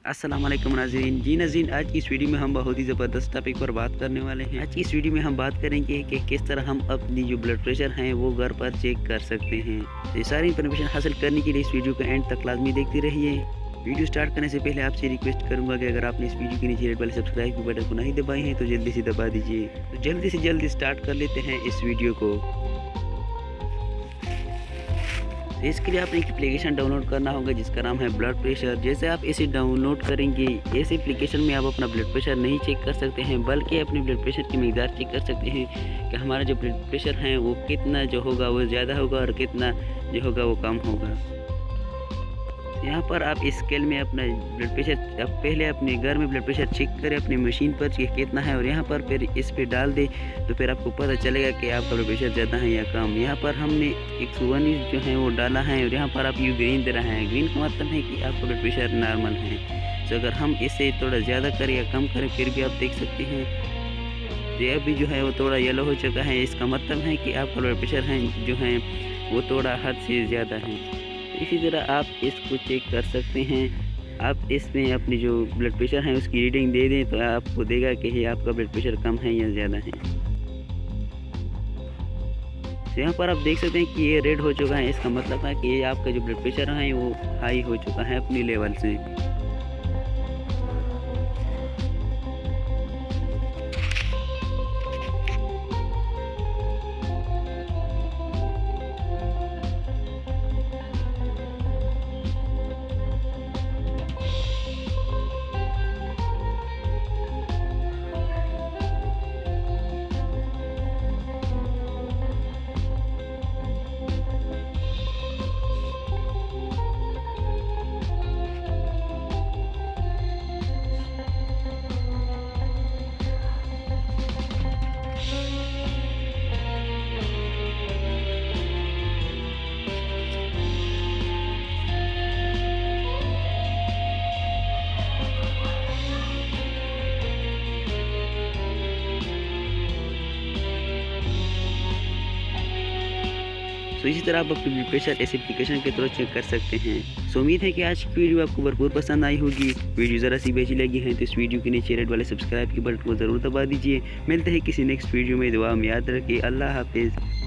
अस्सलाम वालेकुम नाज़रीन। जी नाज़रीन, आज की इस वीडियो में हम बहुत ही ज़बरदस्त टॉपिक पर बात करने वाले हैं। आज की इस वीडियो में हम बात करेंगे कि किस तरह हम अपनी जो ब्लड प्रेशर हैं वो घर पर चेक कर सकते हैं। तो ये सारी इन्फॉर्मेशन हासिल करने के लिए इस वीडियो को एंड तक लाजमी देखते रहिए। वीडियो स्टार्ट करने से पहले आपसे रिक्वेस्ट करूंगा कि अगर आपने इस वीडियो के नीचे रेड वाले सब्सक्राइब के बटन को नहीं दबाए हैं तो जल्दी से दबा दीजिए। तो जल्दी से जल्दी स्टार्ट कर लेते हैं इस वीडियो को। तो इसके लिए आपने एक एप्लीकेशन डाउनलोड करना होगा जिसका नाम है ब्लड प्रेशर। जैसे आप इसे डाउनलोड करेंगे, इस एप्लीकेशन में आप अपना ब्लड प्रेशर नहीं चेक कर सकते हैं, बल्कि अपने ब्लड प्रेशर की मिकदार चेक कर सकते हैं कि हमारा जो ब्लड प्रेशर है वो कितना जो होगा वो ज़्यादा होगा और कितना जो होगा वो कम होगा। यहाँ पर आप इस स्केल में अपना ब्लड प्रेशर, आप पहले अपने घर में ब्लड प्रेशर चेक करें अपनी मशीन पर कि कितना है, और यहाँ पर फिर इस पे डाल दें तो फिर आपको पता चलेगा कि आपका ब्लड प्रेशर ज़्यादा है या कम। यहाँ पर हमने 119 जो है वो डाला है और यहाँ पर आप यू ग्रीन दे रहे हैं। ग्रीन का मतलब है कि आपका ब्लड प्रेशर नॉर्मल है। तो अगर हम इसे थोड़ा ज़्यादा करें या कम करें फिर भी आप देख सकते हैं ये अभी जो है वो थोड़ा येलो हो चुका है। इसका मतलब है कि आपका ब्लड प्रेशर है जो है वो थोड़ा हद से ज़्यादा है। इसी तरह आप इसको चेक कर सकते हैं। आप इसमें अपनी जो ब्लड प्रेशर है उसकी रीडिंग दे दें तो आपको देगा कि ये आपका ब्लड प्रेशर कम है या ज़्यादा है। तो यहाँ पर आप देख सकते हैं कि ये रेड हो चुका है। इसका मतलब है कि ये आपका जो ब्लड प्रेशर है वो हाई हो चुका है अपनी लेवल से। तो इसी तरह आप अपनी ब्लड प्रेशर इस एप्लीकेशन के थ्रू चेक कर सकते हैं। सो उम्मीद है कि आज की वीडियो आपको भरपूर पसंद आई होगी। वीडियो ज़रा सी बेची लगी है तो इस वीडियो के नीचे रेड वाले सब्सक्राइब के बटन को ज़रूर दबा दीजिए। मिलते हैं किसी नेक्स्ट वीडियो में। दुआ में याद रखिए। अल्लाह हाफिज़।